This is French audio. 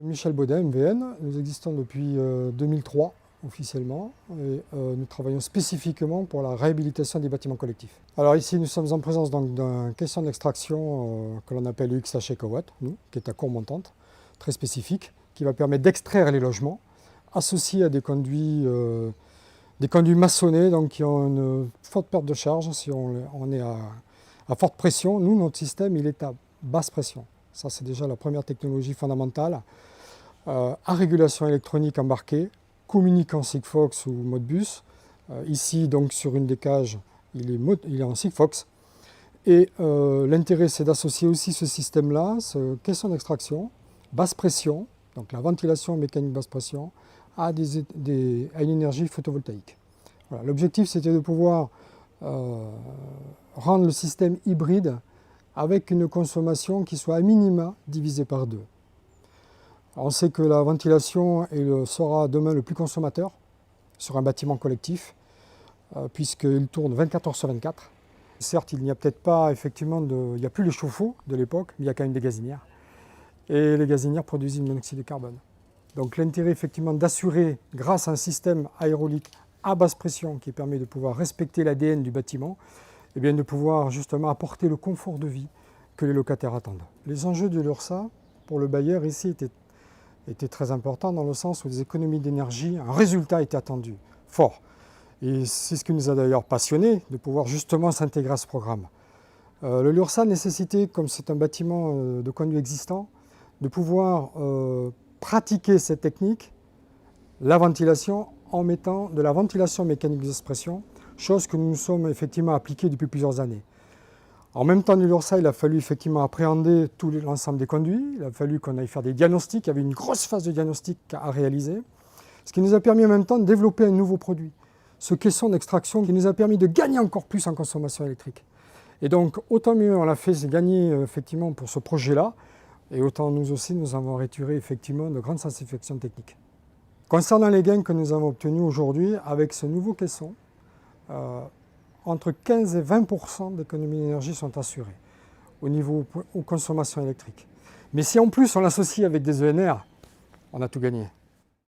Michel Baudet, MVN, nous existons depuis 2003 officiellement et nous travaillons spécifiquement pour la réhabilitation des bâtiments collectifs. Alors ici nous sommes en présence d'un caisson d'extraction que l'on appelle UXH EcoWatt, qui est à courbe montante, très spécifique, qui va permettre d'extraire les logements associés à des conduits maçonnés donc qui ont une forte perte de charge. Si on est à forte pression, nous notre système il est à basse pression. Ça c'est déjà la première technologie fondamentale. À régulation électronique embarquée, communiquant Sigfox ou Modbus. Ici, donc, sur une des cages, il est en Sigfox. Et l'intérêt, c'est d'associer aussi ce système-là, ce caisson d'extraction, basse pression, donc la ventilation mécanique basse pression, à une énergie photovoltaïque. Voilà. L'objectif, c'était de pouvoir rendre le système hybride avec une consommation qui soit à minima divisée par 2. On sait que la ventilation sera demain le plus consommateur sur un bâtiment collectif, puisqu'il tourne 24 heures sur 24. Certes, il n'y a peut-être pas effectivement il n'y a plus les chauffe-eau de l'époque, mais il y a quand même des gazinières. Et les gazinières produisent du monoxyde de carbone. Donc l'intérêt effectivement d'assurer, grâce à un système aérolique à basse pression qui permet de pouvoir respecter l'ADN du bâtiment, et bien de pouvoir justement apporter le confort de vie que les locataires attendent. Les enjeux de l'URSSA pour le bailleur ici était très important dans le sens où les économies d'énergie, un résultat était attendu, fort. Et c'est ce qui nous a d'ailleurs passionnés, de pouvoir justement s'intégrer à ce programme. Le LURSSA nécessitait, comme c'est un bâtiment de conduit existant, de pouvoir pratiquer cette technique, la ventilation, en mettant de la ventilation mécanique d'expression, chose que nous nous sommes effectivement appliqués depuis plusieurs années. En même temps du LURSSA, il a fallu effectivement appréhender tout l'ensemble des conduits, il a fallu qu'on aille faire des diagnostics, il y avait une grosse phase de diagnostic à réaliser, ce qui nous a permis en même temps de développer un nouveau produit, ce caisson d'extraction qui nous a permis de gagner encore plus en consommation électrique. Et donc autant mieux on l'a fait gagner effectivement pour ce projet-là, et autant nous aussi nous avons retiré effectivement de grandes satisfactions techniques. Concernant les gains que nous avons obtenus aujourd'hui avec ce nouveau caisson, entre 15 et 20% d'économies d'énergie sont assurées aux consommations électriques. Mais si en plus on l'associe avec des ENR, on a tout gagné.